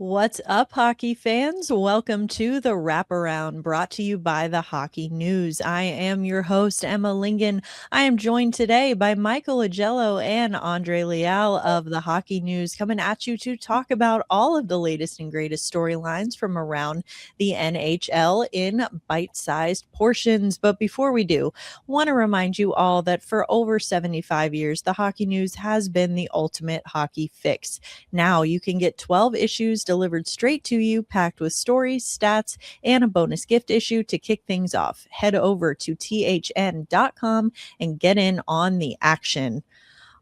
What's up, hockey fans? Welcome to the Wraparound, brought to you by the Hockey News. I am your host, Emma Lingan. I am joined today by Michael Augello and Andre Leal of the Hockey News, coming at you to talk about all of the latest and greatest storylines from around the NHL in bite-sized portions. But before we do, want to remind you all that for over 75 years, the Hockey News has been the ultimate hockey fix. Now you can get 12 issues delivered straight to you, packed with stories, stats, and a bonus gift issue to kick things off. Head over to thn.com and get in on the action.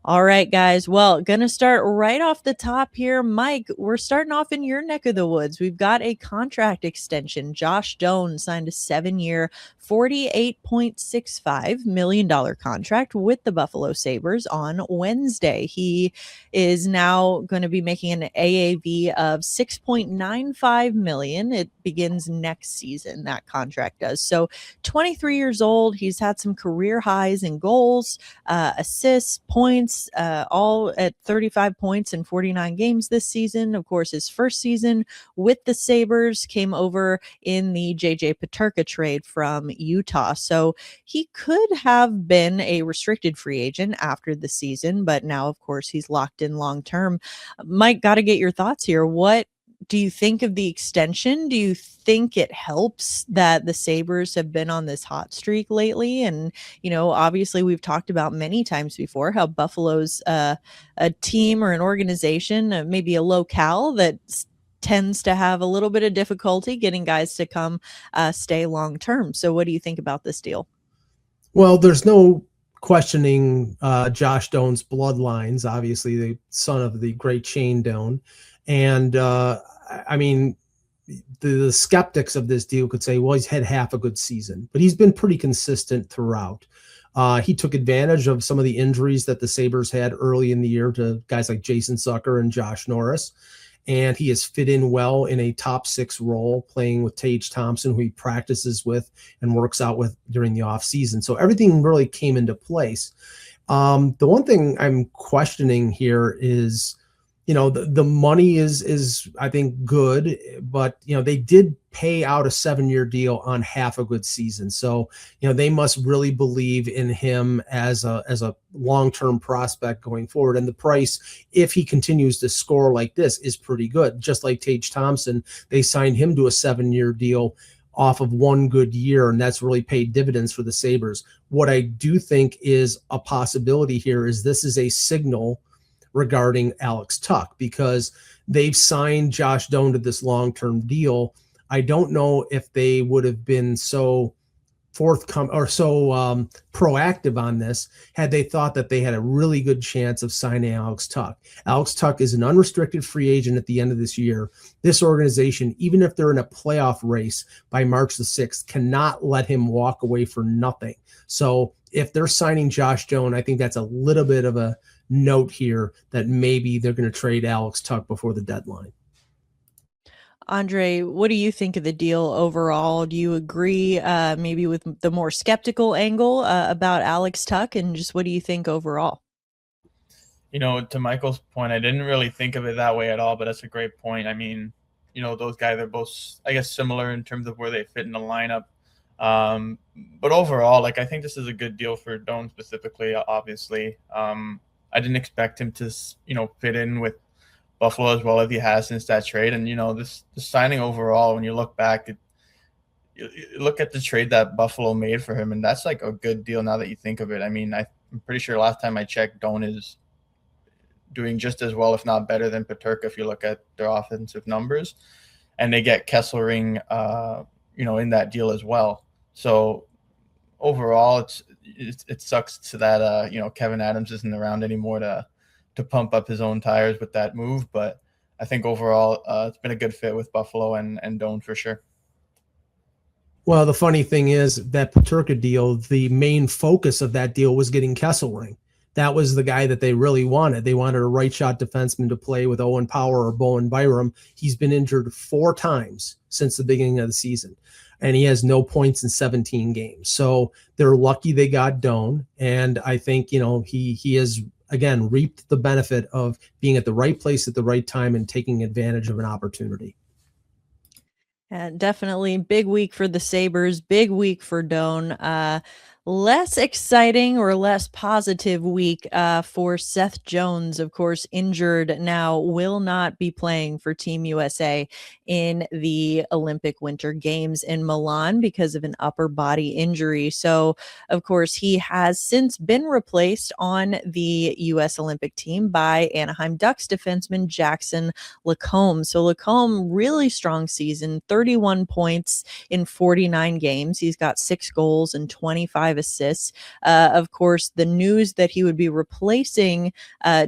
All right, guys. Well, going to start right off the top here. Mike, we're starting off in your neck of the woods. We've got a contract extension. Josh Doan signed a 7-year, $48.65 million contract with the Buffalo Sabres on Wednesday. He is now going to be making an AAV of $6.95 million. It begins next season, that contract does. So 23 years old. He's had some career highs in goals, assists, points, all at 35 points in 49 games this season. Of course, his first season with the Sabres came over in the JJ Peterka trade from Utah. So he could have been a restricted free agent after the season, but now, of course, he's locked in long term. Mike, got to get your thoughts here. What do you think of the extension? Do you think it helps that the Sabres have been on this hot streak lately? And, obviously we've talked about many times before how Buffalo's a team or an organization, maybe a locale that tends to have a little bit of difficulty getting guys to come stay long term. So what do you think about this deal? Well, there's no questioning Josh Doan's bloodlines, obviously the son of the great Shane Doan. And the skeptics of this deal could say, well, he's had half a good season, but he's been pretty consistent throughout. He took advantage of some of the injuries that the Sabres had early in the year to guys like Jason Zucker and Josh Norris. And he has fit in well in a top 6 role, playing with Tage Thompson, who he practices with and works out with during the offseason. So everything really came into place. The one thing I'm questioning here is, the money is I think good, but they did pay out a 7-year deal on half a good season. So, they must really believe in him as a long-term prospect going forward. And the price, if he continues to score like this, is pretty good. Just like Tage Thompson, they signed him to a 7-year deal off of one good year, and that's really paid dividends for the Sabres. What I do think is a possibility here is this is a signal regarding Alex Tuch, because they've signed Josh Doan to this long-term deal. I don't know if they would have been so forthcoming or so proactive on this had they thought that they had a really good chance of signing Alex Tuch. Alex Tuch is an unrestricted free agent at the end of this year. This organization, even if they're in a playoff race by March the 6th, cannot let him walk away for nothing. So if they're signing Josh Doan, I think that's a little bit of a note here that maybe they're going to trade Alex Tuch before the deadline. Andre, what do you think of the deal overall? Do you agree maybe with the more skeptical angle about Alex Tuch, and just what do you think overall? To Michael's point, I didn't really think of it that way at all, but that's a great point. I mean, those guys are both, I guess, similar in terms of where they fit in the lineup. But overall, I think this is a good deal for Doan specifically, obviously. I didn't expect him to, fit in with Buffalo as well as he has since that trade. And, this signing overall, when you look back, you look at the trade that Buffalo made for him, and that's a good deal now that you think of it. I mean, I'm pretty sure last time I checked, Doan is doing just as well, if not better than Peterka, if you look at their offensive numbers. And they get Kesselring, in that deal as well. So overall, it sucks to that Kevin Adams isn't around anymore to pump up his own tires with that move, but I think overall it's been a good fit with Buffalo and Doan for sure. Well, the funny thing is that Peterka deal, the main focus of that deal was getting Kesselring. That was the guy that they really wanted. They wanted a right shot defenseman to play with Owen Power or Bowen Byram. He's been injured 4 times since the beginning of the season, and he has no points in 17 games. So they're lucky they got Doan, and I think he is again, reaped the benefit of being at the right place at the right time and taking advantage of an opportunity. Definitely big week for the Sabres, big week for Doan. Less exciting or less positive week for Seth Jones, of course, injured now, will not be playing for Team USA in the Olympic Winter Games in Milan because of an upper body injury. So, of course, he has since been replaced on the U.S. Olympic team by Anaheim Ducks defenseman Jackson LaCombe. So LaCombe, really strong season, 31 points in 49 games. He's got 6 goals and 25 assists. Of course, the news that he would be replacing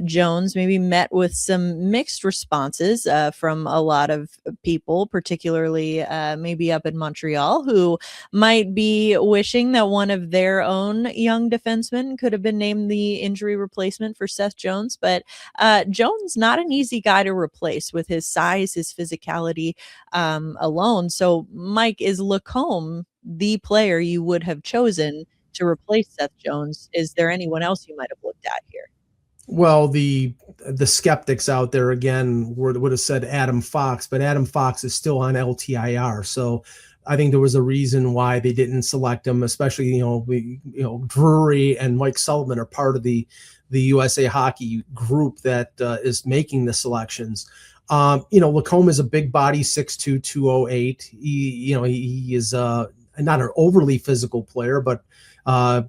Jones maybe met with some mixed responses from a lot of people, particularly maybe up in Montreal, who might be wishing that one of their own young defensemen could have been named the injury replacement for Seth Jones. But Jones, not an easy guy to replace with his size, his physicality alone. So, Mike, is LaCombe the player you would have chosen to replace Seth Jones? Is there anyone else you might have looked at here? Well, the skeptics out there again would have said Adam Fox, but Adam Fox is still on LTIR. So I think there was a reason why they didn't select him, especially, Drury and Mike Sullivan are part of the USA Hockey group that is making the selections. LaCombe is a big body, 6'2", 208. He is not an overly physical player, but I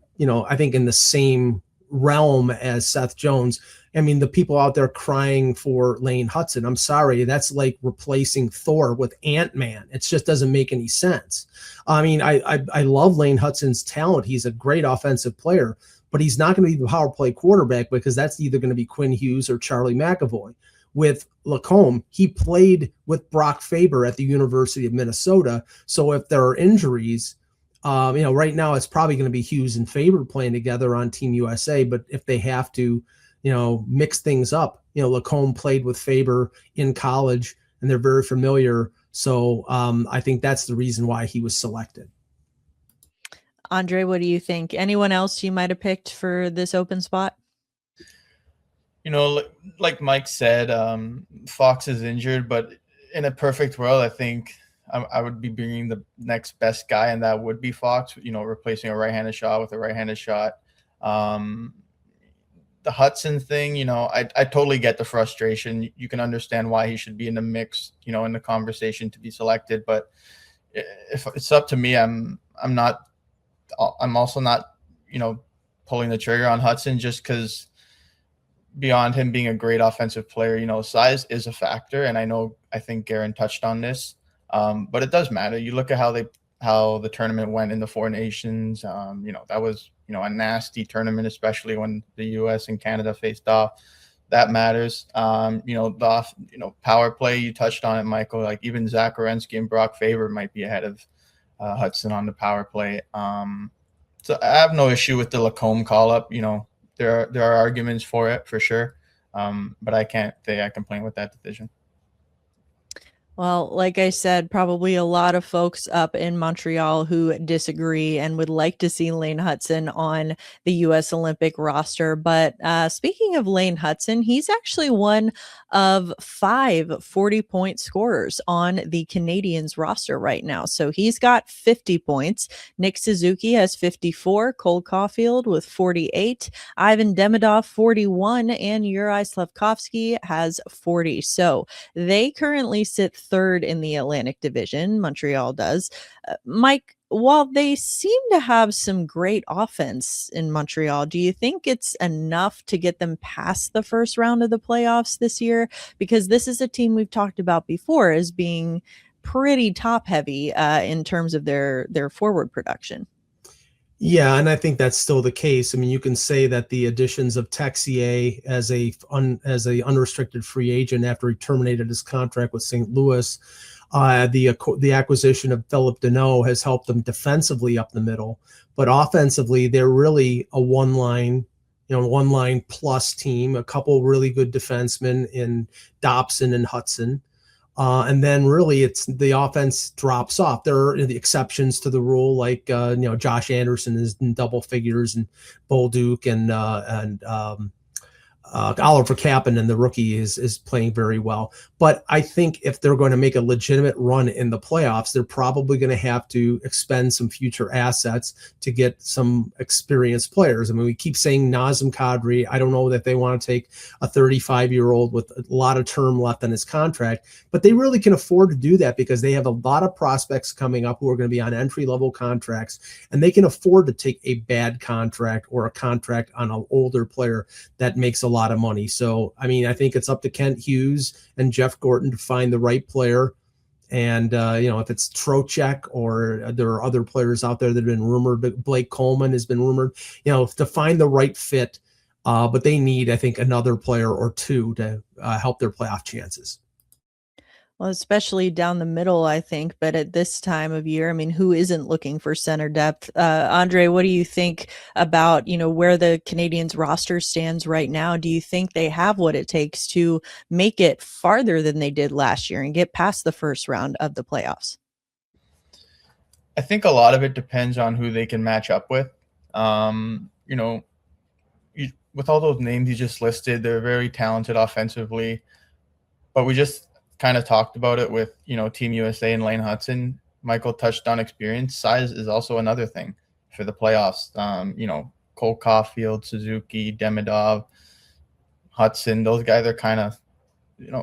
think in the same realm as Seth Jones. I mean, the people out there crying for Lane Hutson, I'm sorry, that's like replacing Thor with Ant-Man. It just doesn't make any sense. I mean, I love Lane Hutson's talent. He's a great offensive player, but he's not going to be the power play quarterback because that's either going to be Quinn Hughes or Charlie McAvoy. With LaCombe, he played with Brock Faber at the University of Minnesota. So if there are injuries, right now it's probably going to be Hughes and Faber playing together on Team USA. But if they have to, mix things up, LaCombe played with Faber in college and they're very familiar. So I think that's the reason why he was selected. Andre, what do you think? Anyone else you might have picked for this open spot? Like Mike said, Fox is injured, but in a perfect world, I think I would be bringing the next best guy, and that would be Fox, replacing a right-handed shot with a right-handed shot. The Hutson thing, I totally get the frustration. You can understand why he should be in the mix, in the conversation to be selected. But if it's up to me, I'm also not, pulling the trigger on Hutson just because beyond him being a great offensive player, size is a factor. And I think Garen touched on this, but it does matter. You look at how the tournament went in the Four Nations. That was, a nasty tournament, especially when the U.S. and Canada faced off. That matters. The power play, you touched on it, Michael. Like even Zach Werenski and Brock Faber might be ahead of Hutson on the power play. So I have no issue with the LaCombe call-up. There are arguments for it for sure, but I can't say I complain with that decision. Well, like I said, probably a lot of folks up in Montreal who disagree and would like to see Lane Hutson on the U.S. Olympic roster. But speaking of Lane Hutson, he's actually one of 5 40-point scorers on the Canadiens roster right now. So he's got 50 points. Nick Suzuki has 54, Cole Caulfield with 48, Ivan Demidov 41, and Juraj Slafkovsky has 40. So they currently sit third in the Atlantic Division. Montreal does. Mike, while they seem to have some great offense in Montreal, do you think it's enough to get them past the first round of the playoffs this year? Because this is a team we've talked about before as being pretty top heavy in terms of their forward production. Yeah, and I think that's still the case. I mean, you can say that the additions of Texier as a unrestricted free agent after he terminated his contract with St. Louis, the acquisition of Philip Deneau has helped them defensively up the middle, but offensively they're really a one line plus team. A couple really good defensemen in Dobson and Hutson. And then really it's the offense drops off. There are the exceptions to the rule, like, Josh Andersson is in double figures and Bolduc and Oliver Kapanen, the rookie, is playing very well. But I think if they're going to make a legitimate run in the playoffs, they're probably going to have to expend some future assets to get some experienced players. I mean, we keep saying Nazem Kadri. I don't know that they want to take a 35-year-old with a lot of term left on his contract, but they really can afford to do that because they have a lot of prospects coming up who are going to be on entry-level contracts, and they can afford to take a bad contract or a contract on an older player that makes a lot of money. So, I mean, I think it's up to Kent Hughes and Jeff Gorton to find the right player. And, if it's Trocheck or there are other players out there that have been rumored, Blake Coleman has been rumored, to find the right fit. But they need, I think, another player or two to help their playoff chances. Well, especially down the middle, I think. But at this time of year, I mean, who isn't looking for center depth? Andre, what do you think about, where the Canadiens roster stands right now? Do you think they have what it takes to make it farther than they did last year and get past the first round of the playoffs? I think a lot of it depends on who they can match up with. With all those names you just listed, they're very talented offensively, but we just kind of talked about it with, Team USA and Lane Hudson. Michael touched on experience. Size is also another thing for the playoffs. Cole Caulfield, Suzuki, Demidov, Hudson, those guys are kind of,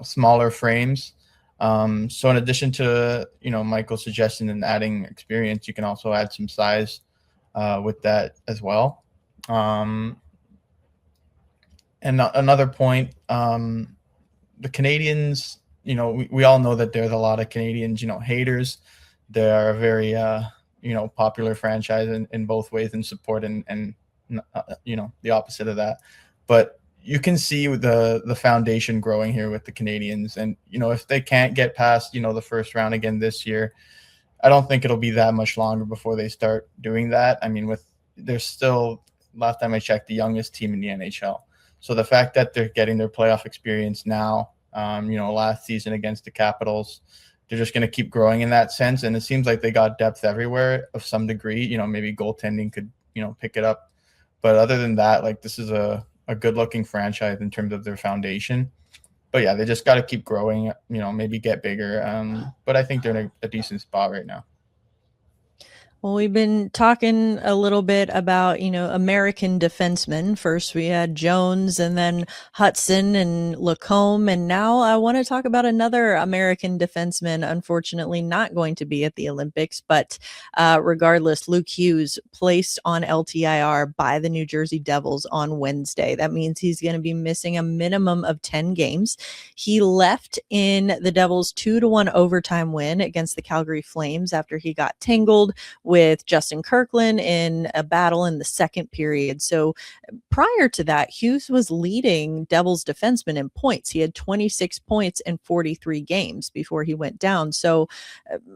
smaller frames. So in addition to, Michael's suggestion in adding experience, you can also add some size with that as well. And another point, the Canadiens, we all know that there's a lot of Canadians, haters. They are a very, popular franchise in both ways in support and the opposite of that. But you can see the foundation growing here with the Canadiens. And, if they can't get past, the first round again this year, I don't think it'll be that much longer before they start doing that. I mean, they're still, last time I checked, the youngest team in the NHL. So the fact that they're getting their playoff experience now, last season against the Capitals, they're just going to keep growing in that sense. And it seems like they got depth everywhere of some degree. Maybe goaltending could, pick it up. But other than that, this is a good-looking franchise in terms of their foundation. But, yeah, they just got to keep growing, maybe get bigger. But I think they're in a decent spot right now. Well, we've been talking a little bit about, American defensemen. First, we had Jones and then Hudson and LaCombe. And now I want to talk about another American defenseman, unfortunately not going to be at the Olympics. But regardless, Luke Hughes placed on LTIR by the New Jersey Devils on Wednesday. That means he's going to be missing a minimum of 10 games. He left in the Devils' 2-1 overtime win against the Calgary Flames after he got tangled with Justin Kirkland in a battle in the second period. So prior to that, Hughes was leading Devils defensemen in points. He had 26 points in 43 games before he went down. So,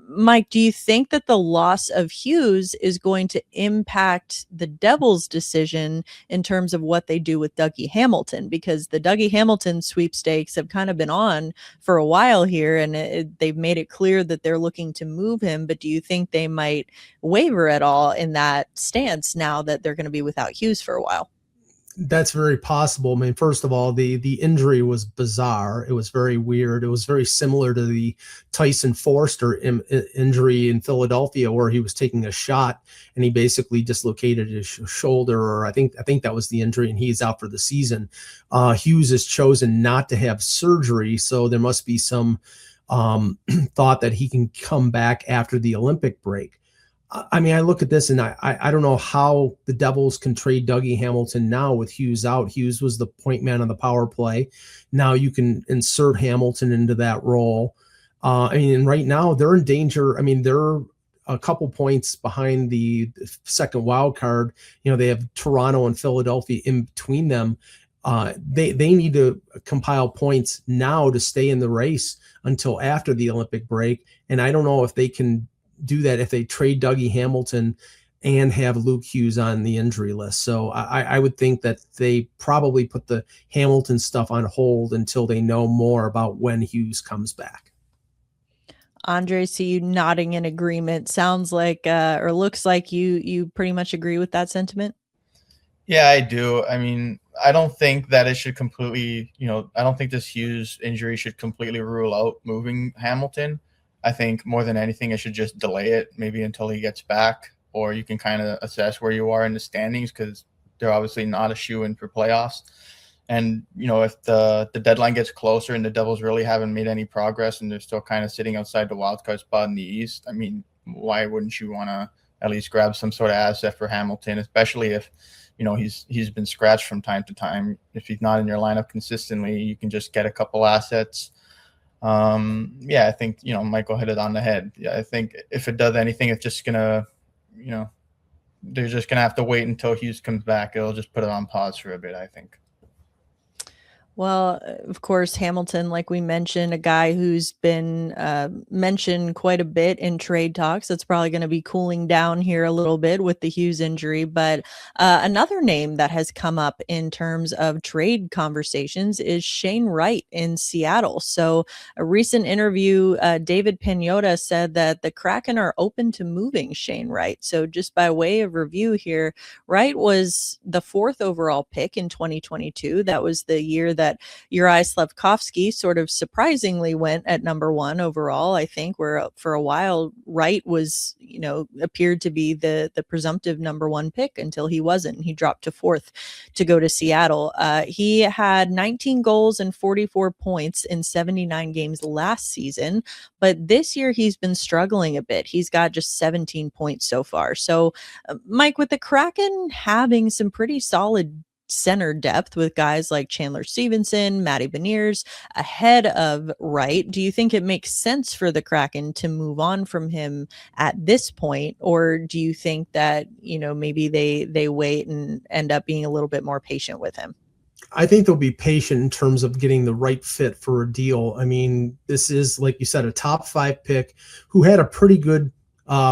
Mike, do you think that the loss of Hughes is going to impact the Devils' decision in terms of what they do with Dougie Hamilton? Because the Dougie Hamilton sweepstakes have kind of been on for a while here, and they've made it clear that they're looking to move him. But do you think they might waver at all in that stance now that they're going to be without Hughes for a while? That's very possible. I mean, first of all, the injury was bizarre. It was very weird. It was very similar to the Tyson Forster injury in Philadelphia, where he was taking a shot and he basically dislocated his shoulder, or I think that was the injury, and he's out for the season. Hughes has chosen not to have surgery, so there must be some thought that he can come back after the Olympic break. I mean, I look at this and I don't know how the Devils can trade Dougie Hamilton now with Hughes out. Hughes was the point man on the power play. Now you can insert Hamilton into that role. And right now they're in danger. I mean, they're a couple points behind the second wild card. They have Toronto and Philadelphia in between them. They need to compile points now to stay in the race until after the Olympic break. And I don't know if they can do that if they trade Dougie Hamilton and have Luke Hughes on the injury list. So I would think that they probably put the Hamilton stuff on hold until they know more about when Hughes comes back. Andre, see you nodding in agreement. Sounds like or looks like you pretty much agree with that sentiment. Yeah, I do. I mean, I don't think that it should completely, I don't think this Hughes injury should completely rule out moving Hamilton. I think more than anything, it should just delay it maybe until he gets back, or you can kind of assess where you are in the standings, because they're obviously not a shoe-in for playoffs. And, if the deadline gets closer and the Devils really haven't made any progress and they're still kind of sitting outside the wild card spot in the East, I mean, why wouldn't you want to at least grab some sort of asset for Hamilton, especially if, he's been scratched from time to time. If he's not in your lineup consistently, you can just get a couple assets. I think, Michael hit it on the head. Yeah, I think if it does anything, it's just going to, they're just going to have to wait until Hughes comes back. It'll just put it on pause for a bit, I think. Well, of course, Hamilton, like we mentioned, a guy who's been mentioned quite a bit in trade talks. That's probably going to be cooling down here a little bit with the Hughes injury. But another name that has come up in terms of trade conversations is Shane Wright in Seattle. So a recent interview, David Pagnotta said that the Kraken are open to moving Shane Wright. So just by way of review here, Wright was the 4th overall pick in 2022. That was the year that Uri Slafkovsky sort of surprisingly went at number 1 overall, I think, where for a while Wright was, appeared to be the presumptive number 1 pick until he wasn't. He dropped to 4th to go to Seattle. He had 19 goals and 44 points in 79 games last season, but this year he's been struggling a bit. He's got just 17 points so far. So, Mike, with the Kraken having some pretty solid center depth with guys like Chandler, Stephenson, Matty, Beniers ahead of Wright, do you think it makes sense for the Kraken to move on from him at this point? Or do you think that, maybe they wait and end up being a little bit more patient with him? I think they'll be patient in terms of getting the right fit for a deal. I mean, this is, like you said, a top 5 pick who had a pretty good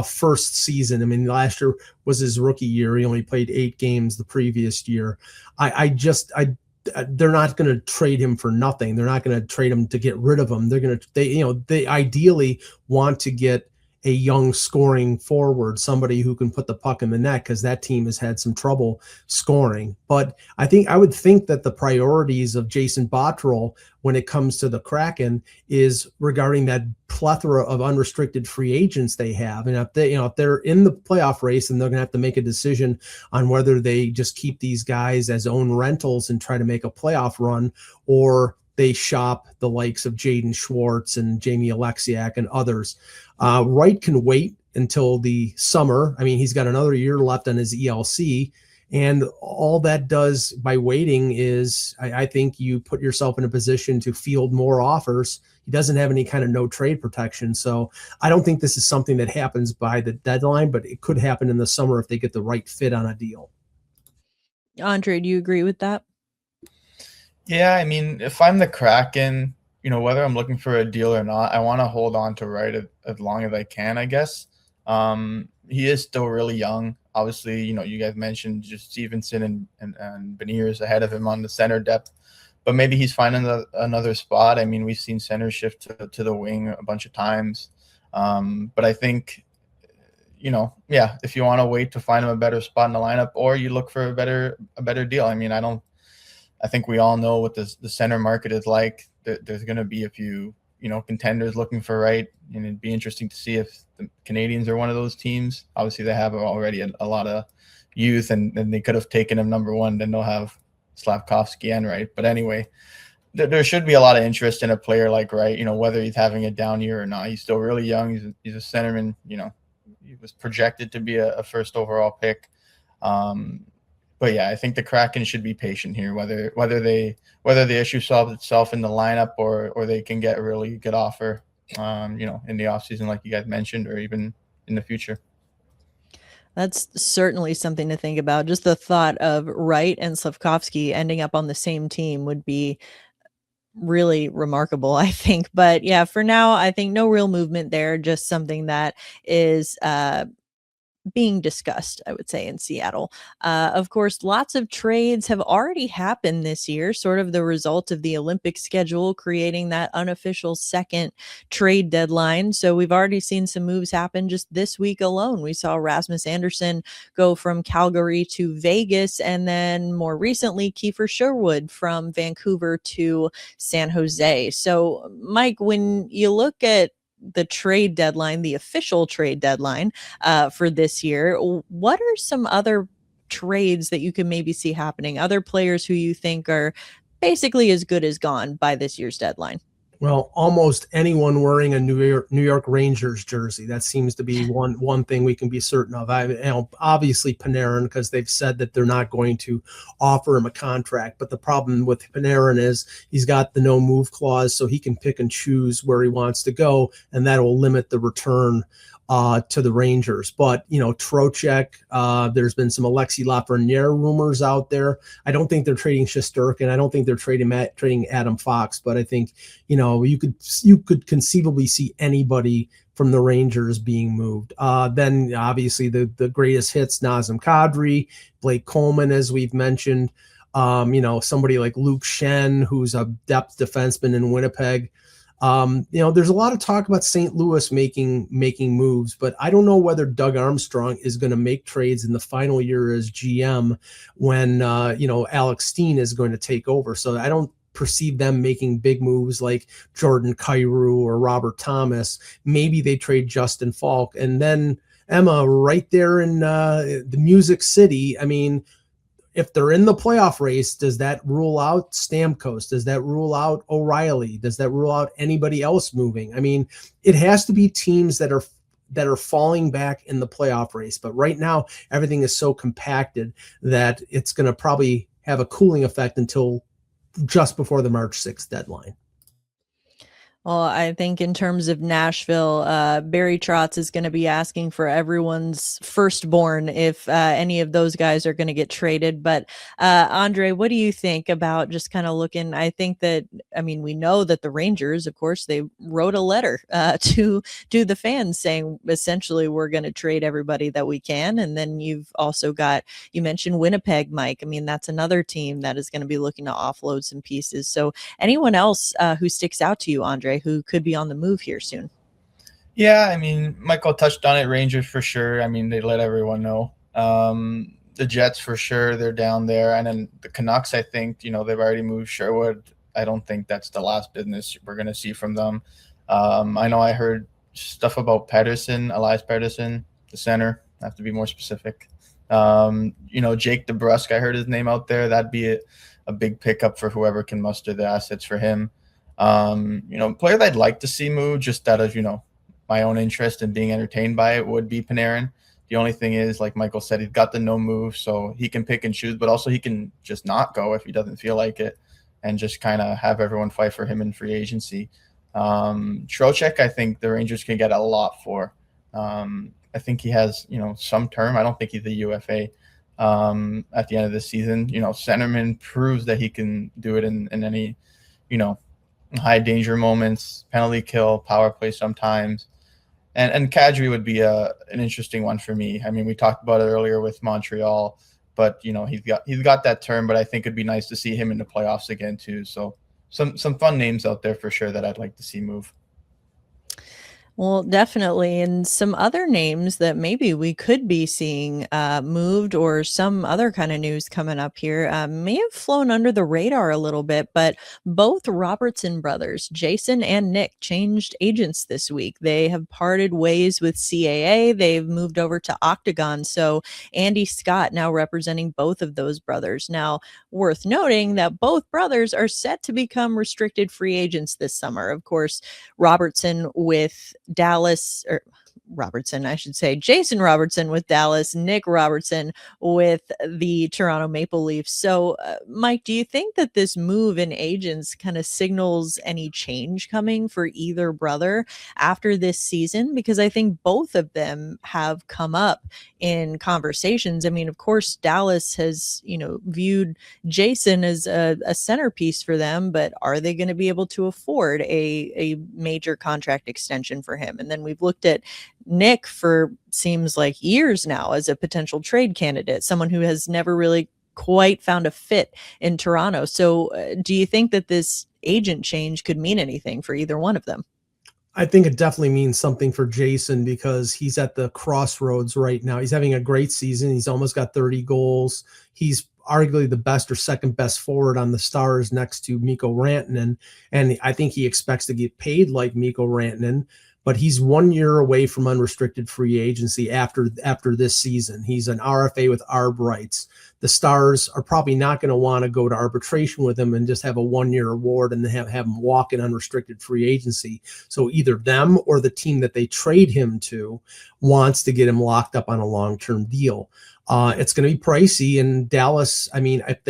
first season. I mean, last year was his rookie year. He only played 8 games the previous year. They're not going to trade him for nothing. They're not going to trade him to get rid of him. They ideally want to get a young scoring forward, somebody who can put the puck in the net, because that team has had some trouble scoring. But I would think that the priorities of Jason Botterill when it comes to the Kraken is regarding that plethora of unrestricted free agents they have. And if they're in the playoff race, and they're going to have to make a decision on whether they just keep these guys as own rentals and try to make a playoff run, or they shop the likes of Jaden Schwartz and Jamie Alexiak and others. Wright can wait until the summer. I mean, he's got another year left on his ELC. And all that does by waiting is, I think you put yourself in a position to field more offers. He doesn't have any kind of no trade protection. So I don't think this is something that happens by the deadline, but it could happen in the summer if they get the right fit on a deal. Andre, do you agree with that? Yeah, I mean, if I'm the Kraken, whether I'm looking for a deal or not, I want to hold on to Wright as long as I can, I guess. He is still really young. Obviously, you guys mentioned just Stephenson and Beniers ahead of him on the center depth, but maybe he's finding another spot. I mean, we've seen center shift to the wing a bunch of times. But I think, if you want to wait to find him a better spot in the lineup, or you look for a better deal. I mean, I think we all know what the center market is like. There's going to be a few, contenders looking for Wright, and it'd be interesting to see if the Canadiens are one of those teams. Obviously, they have already a lot of youth, and they could have taken him number 1. Then they'll have Slafkovsky and Wright. But anyway, there should be a lot of interest in a player like Wright, whether he's having a down year or not. He's still really young. He's a centerman. He was projected to be a first overall pick. But yeah, I think the Kraken should be patient here, whether the issue solves itself in the lineup, or they can get a really good offer, in the offseason, like you guys mentioned, or even in the future. That's certainly something to think about. Just the thought of Wright and Slafkovsky ending up on the same team would be really remarkable, I think. But yeah, for now, I think no real movement there. Just something that is being discussed, I would say, in Seattle. Of course, lots of trades have already happened this year, sort of the result of the Olympic schedule creating that unofficial second trade deadline. So we've already seen some moves happen just this week alone. We saw Rasmus Andersson go from Calgary to Vegas, and then more recently, Kiefer Sherwood from Vancouver to San Jose. So, Mike, when you look at the trade deadline, the official trade deadline for this year, what are some other trades that you can maybe see happening? Other players who you think are basically as good as gone by this year's deadline? Well, almost anyone wearing a New York Rangers jersey. That seems to be one thing we can be certain of. Obviously Panarin, because they've said that they're not going to offer him a contract. But the problem with Panarin is he's got the no move clause, so he can pick and choose where he wants to go, and that will limit the return to the Rangers. But, Trocheck, there's been some Alexis Lafreniere rumors out there. I don't think they're trading Shesterkin. I don't think they're trading Adam Fox, but I think, you could conceivably see anybody from the Rangers being moved. Then obviously the greatest hits, Nazem Kadri, Blake Coleman, as we've mentioned, somebody like Luke Shen, who's a depth defenseman in Winnipeg. There's a lot of talk about St. Louis making moves, but I don't know whether Doug Armstrong is going to make trades in the final year as GM when, Alex Steen is going to take over. So I don't perceive them making big moves like Jordan Kyrou or Robert Thomas. Maybe they trade Justin Falk. And then Emma, right there in the Music City, I mean, if they're in the playoff race, does that rule out Stamkos? Does that rule out O'Reilly? Does that rule out anybody else moving? I mean, it has to be teams that are falling back in the playoff race. But right now, everything is so compacted that it's going to probably have a cooling effect until just before the March 6th deadline. Well, I think in terms of Nashville, Barry Trotz is going to be asking for everyone's firstborn if any of those guys are going to get traded. But Andre, what do you think about just kind of looking? I think that, we know that the Rangers, of course, they wrote a letter to the fans saying essentially we're going to trade everybody that we can. And then you've also you mentioned Winnipeg, Mike. That's another team that is going to be looking to offload some pieces. So anyone else who sticks out to you, Andre, who could be on the move here soon? Yeah, Michael touched on it. Rangers for sure. They let everyone know. The Jets for sure, they're down there. And then the Canucks, I think, they've already moved Sherwood. I don't think that's the last business we're going to see from them. I know I heard stuff about Elias Pettersson, the center. I have to be more specific. Jake DeBrusk, I heard his name out there. That'd be a big pickup for whoever can muster the assets for him. Player that I'd like to see move just out of, my own interest in being entertained by it would be Panarin. The only thing is, like Michael said, he's got the no move, so he can pick and choose, but also he can just not go if he doesn't feel like it and just kind of have everyone fight for him in free agency. Trocheck, I think the Rangers can get a lot for. I think he has, some term. I don't think he's a UFA at the end of the season. Centerman proves that he can do it in any, high danger moments, penalty kill, power play sometimes. And Kadri would be an interesting one for me. We talked about it earlier with Montreal, but he's got that term, but I think it'd be nice to see him in the playoffs again too. So some fun names out there for sure that I'd like to see move. Well, definitely. And some other names that maybe we could be seeing moved, or some other kind of news coming up here may have flown under the radar a little bit, but both Robertson brothers, Jason and Nick, changed agents this week. They have parted ways with CAA. They've moved over to Octagon. So Andy Scott now representing both of those brothers. Now, worth noting that both brothers are set to become restricted free agents this summer. Of course, Jason Robertson with Dallas, Nick Robertson with the Toronto Maple Leafs. So, Mike, do you think that this move in agents kind of signals any change coming for either brother after this season? Because I think both of them have come up in conversations. Of course, Dallas has, viewed Jason as a centerpiece for them, but are they going to be able to afford a major contract extension for him? And then we've looked at Nick for seems like years now as a potential trade candidate, someone who has never really quite found a fit in Toronto. So do you think that this agent change could mean anything for either one of them? I think it definitely means something for Jason because he's at the crossroads right now. He's having a great season. He's almost got 30 goals. He's arguably the best or second best forward on the Stars next to Mikko Rantanen. And I think he expects to get paid like Mikko Rantanen, but he's 1 year away from unrestricted free agency after this season. He's an RFA with arb rights. The Stars are probably not going to want to go to arbitration with him and just have a 1 year award and have him walk in unrestricted free agency. So either them or the team that they trade him to wants to get him locked up on a long-term deal. It's going to be pricey. And Dallas, I mean, if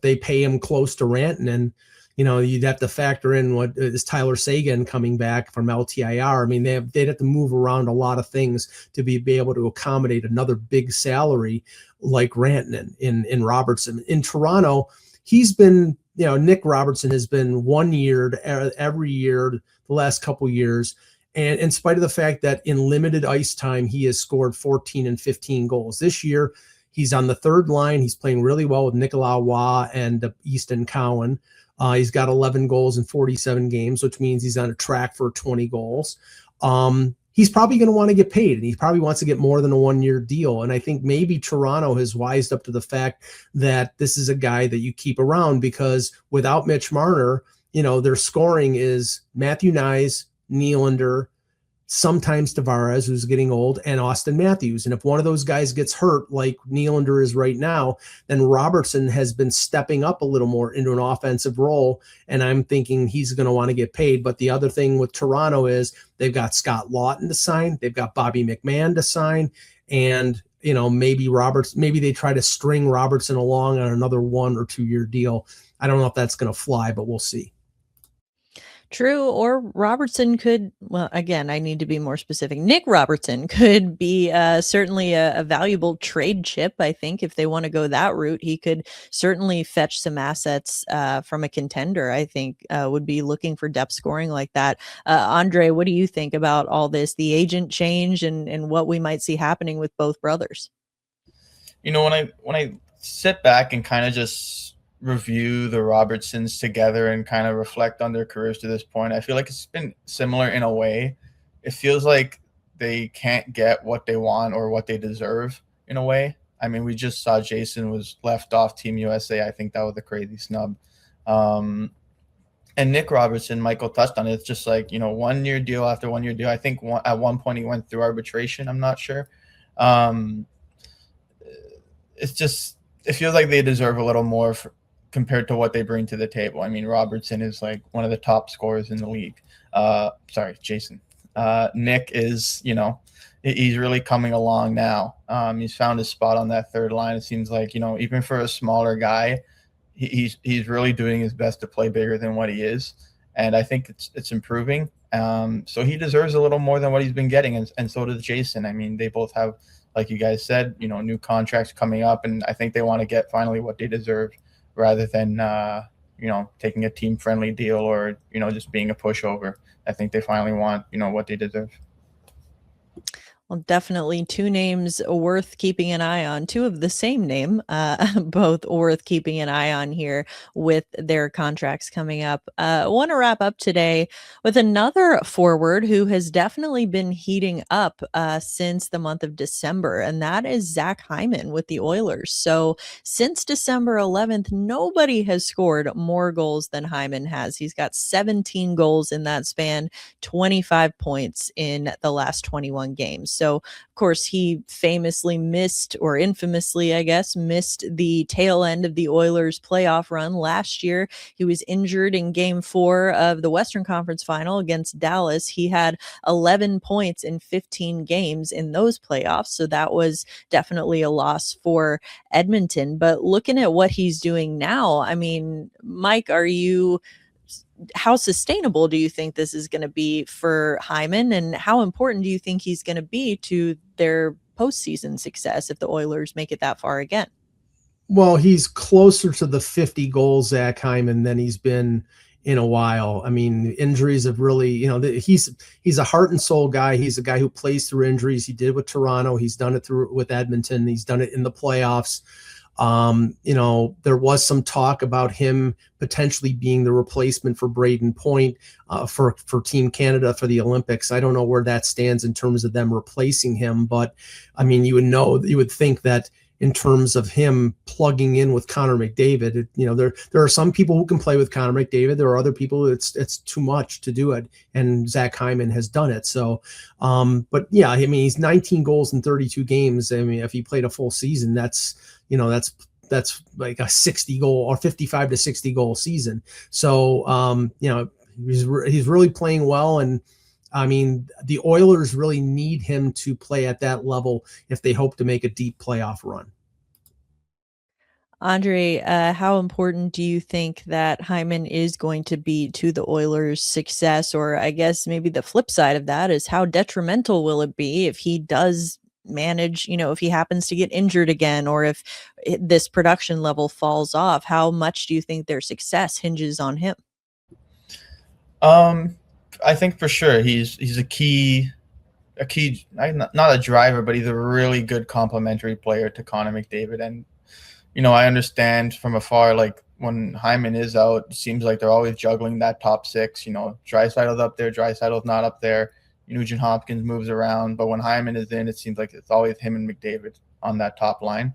they pay him close to Rantanen, you'd have to factor in what is Tyler Seguin coming back from LTIR. I mean, they'd have to move around a lot of things to be able to accommodate another big salary like Rantanen in Robertson. In Toronto, he's been, Nick Robertson has been 1 year every year the last couple years. And in spite of the fact that in limited ice time, he has scored 14 and 15 goals. This year, he's on the third line. He's playing really well with Nicolas Roy and Easton Cowan. He's got 11 goals in 47 games, which means he's on a track for 20 goals. He's probably going to want to get paid, and he probably wants to get more than a 1 year deal. And I think maybe Toronto has wised up to the fact that this is a guy that you keep around because without Mitch Marner, their scoring is Matthew Nyes, Nylander, sometimes Tavares, who's getting old, and Austin Matthews. And if one of those guys gets hurt, like Nylander is right now, then Robertson has been stepping up a little more into an offensive role. And I'm thinking he's going to want to get paid. But the other thing with Toronto is they've got Scott Lawton to sign. They've got Bobby McMahon to sign. And, maybe they try to string Robertson along on another 1 or 2 year deal. I don't know if that's going to fly, but we'll see. True, or Robertson could, well, again, I need to be more specific. Nick Robertson could be certainly a valuable trade chip, I think. If they want to go that route, he could certainly fetch some assets from a contender, I think, would be looking for depth scoring like that. Andre, what do you think about all this, the agent change and what we might see happening with both brothers? When I sit back and kind of just review the Robertsons together and kind of reflect on their careers to this point, I feel like it's been similar in a way. It feels like they can't get what they want or what they deserve in a way. I mean, we just saw Jason was left off Team USA. I think that was a crazy snub. And Nick Robertson, Michael touched on it. It's just like, 1 year deal after 1 year deal. I think at one point he went through arbitration. I'm not sure. It feels like they deserve a little more compared to what they bring to the table. I mean, Robertson is like one of the top scorers in the league. Jason. Nick is, he's really coming along now. He's found his spot on that third line. It seems like, even for a smaller guy, he's really doing his best to play bigger than what he is. And I think it's improving. So he deserves a little more than what he's been getting. And so does Jason. I mean, they both have, like you guys said, new contracts coming up. And I think they want to get finally what they deserve, rather than, taking a team-friendly deal or, just being a pushover. I think they finally want, what they deserve. Well, definitely two names worth keeping an eye on, two of the same name, both worth keeping an eye on here with their contracts coming up. I want to wrap up today with another forward who has definitely been heating up since the month of December, and that is Zach Hyman with the Oilers. So since December 11th, nobody has scored more goals than Hyman has. He's got 17 goals in that span, 25 points in the last 21 games. So, of course, he famously missed, or infamously, I guess, missed the tail end of the Oilers playoff run last year. He was injured in Game 4 of the Western Conference Final against Dallas. He had 11 points in 15 games in those playoffs, so that was definitely a loss for Edmonton. But looking at what he's doing now, I mean, Mike, how sustainable do you think this is going to be for Hyman, and how important do you think he's going to be to their postseason success if the Oilers make it that far again? Well, he's closer to the 50 goals, Zach Hyman, than he's been in a while. I mean, injuries have really, he's a heart and soul guy. He's a guy who plays through injuries. He did with Toronto. He's done it with Edmonton. He's done it in the playoffs. There was some talk about him potentially being the replacement for Braden Point for Team Canada for the Olympics. I don't know where that stands in terms of them replacing him, but I mean, you would think that in terms of him plugging in with Connor McDavid, there are some people who can play with Connor McDavid. There are other people it's too much to do it, and Zach Hyman has done it. So, but yeah, I mean, he's 19 goals in 32 games. I mean, if he played a full season, that's like a 60 goal or 55 to 60 goal season. So, he's really playing well. And I mean, the Oilers really need him to play at that level if they hope to make a deep playoff run. Andre, how important do you think that Hyman is going to be to the Oilers' success? Or I guess maybe the flip side of that is, how detrimental will it be if he does manage, if he happens to get injured again, or if this production level falls off? How much do you think their success hinges on him? I think for sure he's a key, not a driver, but he's a really good complementary player to Connor McDavid. And I understand from afar, like when Hyman is out, it seems like they're always juggling that top six. Draisaitl's up there, Draisaitl's not up there. Nugent Hopkins moves around, but when Hyman is in, it seems like it's always him and McDavid on that top line.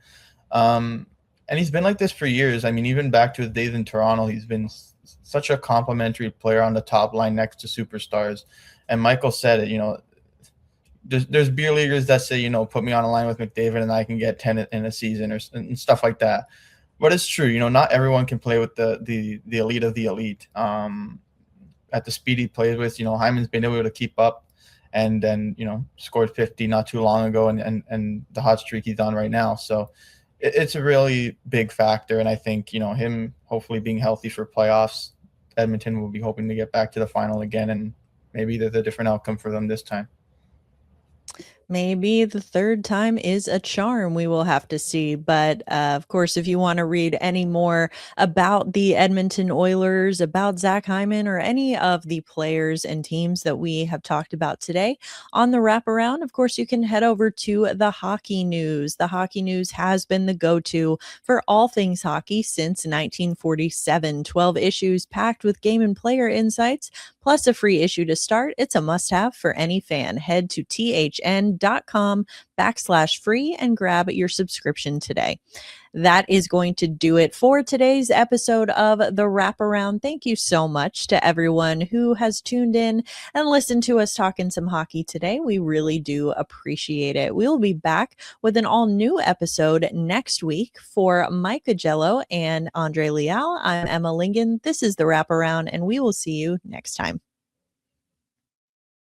And he's been like this for years. I mean, even back to his days in Toronto, he's been such a complimentary player on the top line next to superstars. And Michael said it, there's beer leaguers that say, put me on a line with McDavid and I can get 10 in a season and stuff like that. But it's true, not everyone can play with the elite of the elite. At the speed he plays with, Hyman's been able to keep up, and then, scored 50 not too long ago, and the hot streak he's on right now. So it's a really big factor. And I think, him hopefully being healthy for playoffs, Edmonton will be hoping to get back to the final again, and maybe there's a different outcome for them this time. Maybe the third time is a charm. We will have to see. But of course, if you want to read any more about the Edmonton Oilers, about Zach Hyman, or any of the players and teams that we have talked about today on the Wraparound, of course, you can head over to the Hockey News. The Hockey News has been the go-to for all things hockey since 1947. 12 issues packed with game and player insights, plus a free issue to start. It's a must-have for any fan. Head to thn.com/free and grab your subscription today. That is going to do it for today's episode of The Wraparound. Thank you so much to everyone who has tuned in and listened to us talking some hockey today. We really do appreciate it. We'll be back with an all-new episode next week. For Mike Augello and Andre Leal, I'm Emma Lingan. This is The Wraparound, and we will see you next time.